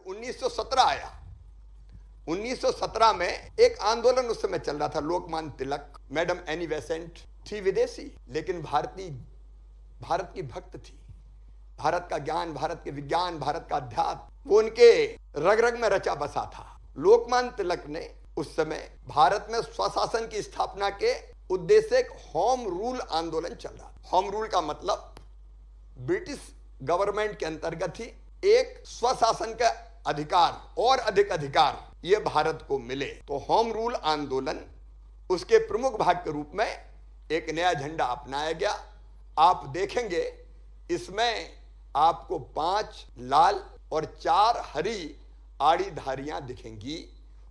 1917 आया। 1917 में एक आंदोलन उस समय चल रहा था। Lokmanya Tilak, madam Annie Besant थी विदेशी, लेकिन भारत की भक्त थी। भारत का ज्ञान, भारत के विज्ञान, भारत का अध्यात्म वो उनके रग रग में रचा बसा था। लोकमान्य तिलक ने उस समय भारत में स्वशासन की स्थापना के उद्देश्य से एक होम रूल आंदोलन चल रहा। होम रूल का मतलब ब्रिटिश गवर्नमेंट के अंतर्गत ही एक स्वशासन का अधिकार और अधिक अधिकार ये भारत को मिले। तो होम रूल आंदोलन, उसके प्रमुख भाग के रूप में एक नया झंडा अपनाया गया। आप देखेंगे इसमें आपको 5 लाल और 4 हरी आड़ी धारियां दिखेंगी।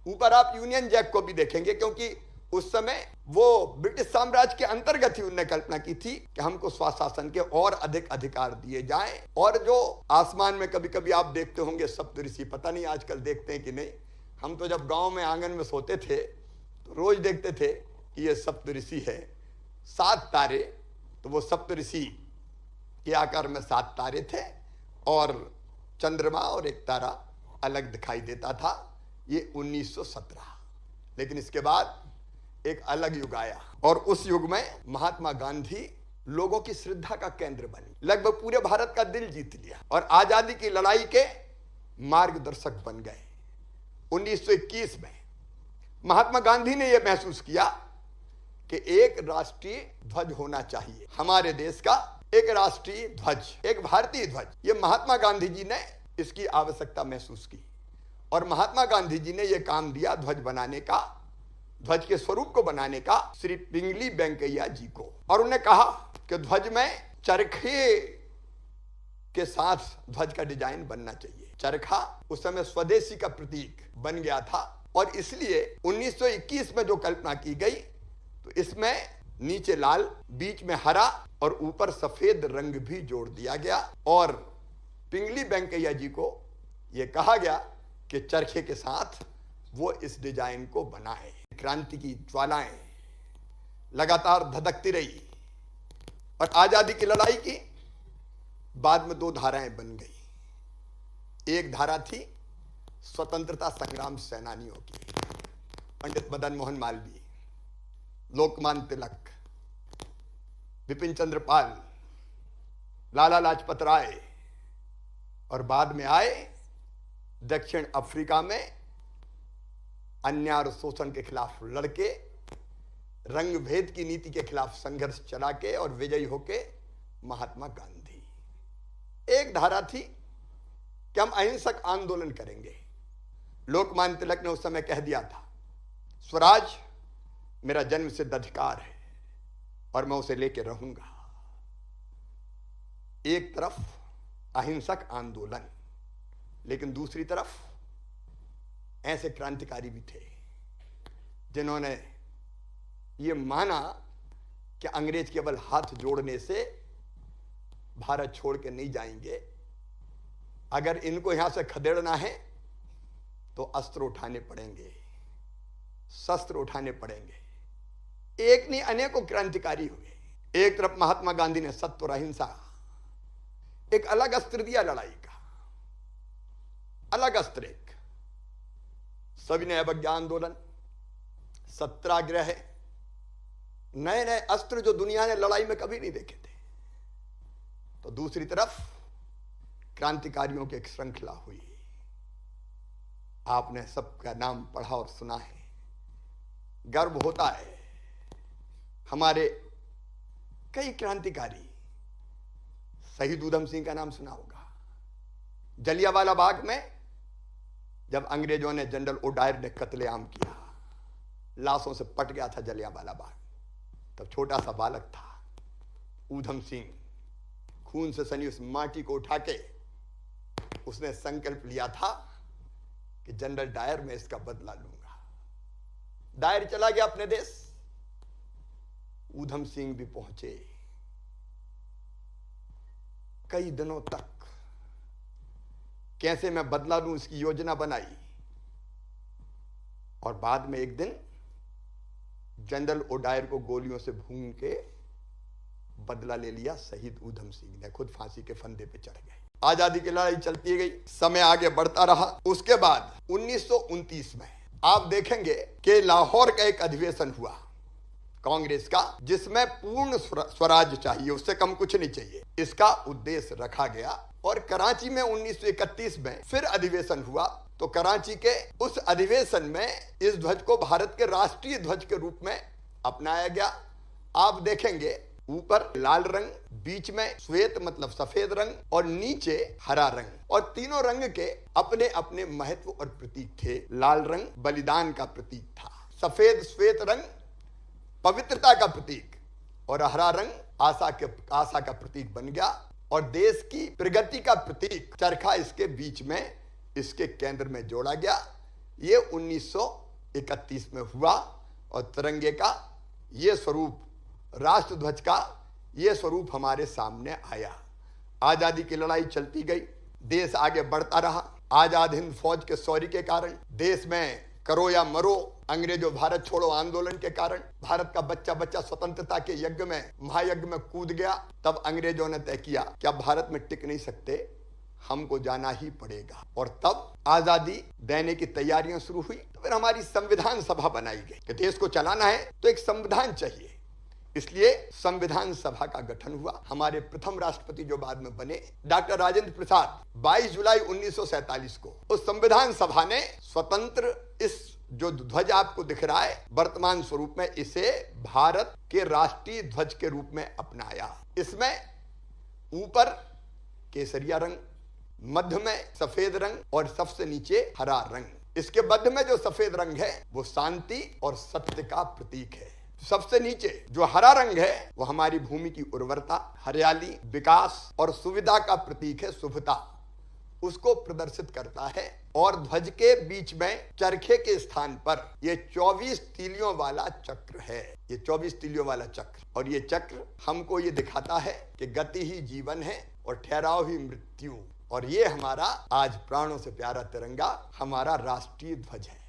ऊपर आप यूनियन जैक को भी देखेंगे, क्योंकि उस समय वो ब्रिटिश साम्राज्य के अंतर्गत ही उन्होंने कल्पना की थी कि हमको स्वशासन के और अधिक अधिकार दिए जाएं। और जो आसमान में कभी कभी आप देखते होंगे सप्तऋषि, पता नहीं आजकल देखते हैं कि नहीं, हम तो जब गांव में आंगन में सोते थे तो रोज देखते थे कि ये सप्तऋषि है। 7 तारे, तो वो सप्तऋषि के आकार में 7 तारे थे और चंद्रमा और एक तारा अलग दिखाई देता था। ये 1917। लेकिन इसके बाद एक अलग युग आया और उस युग में महात्मा गांधी लोगों की श्रद्धा का केंद्र बनी, लगभग पूरे भारत का दिल जीत लिया और आजादी की लड़ाई के मार्गदर्शक बन गए। 1921 में महात्मा गांधी ने यह महसूस किया कि एक राष्ट्रीय ध्वज होना चाहिए, हमारे देश का एक राष्ट्रीय ध्वज, एक भारतीय ध्वज। यह महात्मा गांधी जी ने इसकी आवश्यकता महसूस की और महात्मा गांधी जी ने यह काम दिया ध्वज बनाने का, ध्वज के स्वरूप को बनाने का श्री पिंगली वेंकैया जी को। और उन्हें कहा कि ध्वज में चरखे के साथ ध्वज का डिजाइन बनना चाहिए। चरखा उस समय स्वदेशी का प्रतीक बन गया था और इसलिए 1921 में जो कल्पना की गई तो इसमें नीचे लाल, बीच में हरा और ऊपर सफेद रंग भी जोड़ दिया गया और पिंगली वेंकैया जी को यह कहा गया कि चरखे के साथ वो इस डिजाइन को बनाए। क्रांति की ज्वालाएं लगातार धधकती रही और आजादी की लड़ाई की बाद में 2 धाराएं बन गई। एक धारा थी स्वतंत्रता संग्राम सेनानियों की, पंडित मदन मोहन मालवीय, लोकमान्य तिलक, विपिन चंद्र पाल, लाला लाजपत राय और बाद में आए दक्षिण अफ्रीका में अन्याय और शोषण के खिलाफ लड़के, रंग भेद की नीति के खिलाफ संघर्ष चला के और विजयी होके महात्मा गांधी। एक धारा थी कि हम अहिंसक आंदोलन करेंगे। लोकमान्य तिलक ने उस समय कह दिया था, स्वराज मेरा जन्म सिद्ध अधिकार है और मैं उसे लेके रहूंगा। एक तरफ अहिंसक आंदोलन, लेकिन दूसरी तरफ ऐसे क्रांतिकारी भी थे जिन्होंने ये माना कि अंग्रेज केवल हाथ जोड़ने से भारत छोड़ के नहीं जाएंगे, अगर इनको यहां से खदेड़ना है तो अस्त्र उठाने पड़ेंगे, शस्त्र उठाने पड़ेंगे। एक नहीं अनेकों क्रांतिकारी हुए। एक तरफ महात्मा गांधी ने सत्य और अहिंसा, एक अलग अस्त्र दिया लड़ाई का, अलग अस्त्र, एक सविनय अवज्ञा आंदोलन, सत्याग्रह, नए नए अस्त्र जो दुनिया ने लड़ाई में कभी नहीं देखे थे। तो दूसरी तरफ क्रांतिकारियों की एक श्रृंखला हुई। आपने सबका नाम पढ़ा और सुना है, गर्व होता है। हमारे कई क्रांतिकारी, शहीद ऊधम सिंह का नाम सुना होगा। जलियांवाला बाग में जब अंग्रेजों ने, जनरल ओडायर ने कत्लेआम किया, लाशों से पट गया था जलियांवाला बाग, तब छोटा सा बालक था ऊधम सिंह, खून से सनी उस माटी को उठा के उसने संकल्प लिया था कि जनरल डायर में इसका बदला लूंगा। डायर चला गया अपने देश, ऊधम सिंह भी पहुंचे। कई दिनों तक कैसे मैं बदला लूं इसकी योजना बनाई और बाद में एक दिन जनरल ओडायर को गोलियों से भून के बदला ले लिया। शहीद ऊधम सिंह ने खुद फांसी के फंदे पे चढ़ गए। आजादी की लड़ाई चलती गई, समय आगे बढ़ता रहा। उसके बाद 1929 में आप देखेंगे कि लाहौर का एक अधिवेशन हुआ कांग्रेस का, जिसमें पूर्ण स्वराज चाहिए, उससे कम कुछ नहीं चाहिए, इसका उद्देश्य रखा गया। और कराची में 1931 में फिर अधिवेशन हुआ, तो कराची के उस अधिवेशन में इस ध्वज को भारत के राष्ट्रीय ध्वज के रूप में अपनाया गया। आप देखेंगे ऊपर लाल रंग, बीच में श्वेत मतलब सफेद रंग और नीचे हरा रंग, और तीनों रंग के अपने अपने महत्व और प्रतीक थे। लाल रंग बलिदान का प्रतीक था, सफेद श्वेत रंग पवित्रता का प्रतीक, और हरा रंग आशा का प्रतीक बन गया। और देश की प्रगति का प्रतीक चरखा इसके बीच में, इसके केंद्र में जोड़ा गया। ये 1931 में हुआ, और तिरंगे का ये स्वरूप, राष्ट्र ध्वज का ये स्वरूप हमारे सामने आया। आजादी की लड़ाई चलती गई, देश आगे बढ़ता रहा। आजाद हिंद फौज के शौर्य के कारण, देश में करो या मरो अंग्रेजों भारत छोड़ो आंदोलन के कारण भारत का बच्चा बच्चा स्वतंत्रता के यज्ञ में, महायज्ञ में कूद गया। तब अंग्रेजों ने तय किया कि अब भारत में टिक नहीं सकते, हमको जाना ही पड़ेगा। और तब आजादी देने की तैयारियां शुरू हुई। तो फिर हमारी संविधान सभा बनाई गई कि देश को चलाना है तो एक संविधान चाहिए, इसलिए संविधान सभा का गठन हुआ। हमारे प्रथम राष्ट्रपति जो बाद में बने डॉक्टर राजेंद्र प्रसाद, 22 जुलाई 1947 को उस संविधान सभा ने स्वतंत्र, इस जो ध्वज आपको दिख रहा है वर्तमान स्वरूप में, इसे भारत के राष्ट्रीय ध्वज के रूप में अपनाया। इसमें ऊपर केसरिया रंग, मध्य में सफेद रंग और सबसे नीचे हरा रंग। इसके मध्य में जो सफेद रंग है वो शांति और सत्य का प्रतीक है। सबसे नीचे जो हरा रंग है वो हमारी भूमि की उर्वरता, हरियाली, विकास और सुविधा का प्रतीक है, शुभता, उसको प्रदर्शित करता है। और ध्वज के बीच में चरखे के स्थान पर ये 24 तीलियों वाला चक्र है, ये 24 तीलियों वाला चक्र। और ये चक्र हमको ये दिखाता है कि गति ही जीवन है और ठहराव ही मृत्यु। और ये हमारा आज प्राणों से प्यारा तिरंगा हमारा राष्ट्रीय ध्वज है।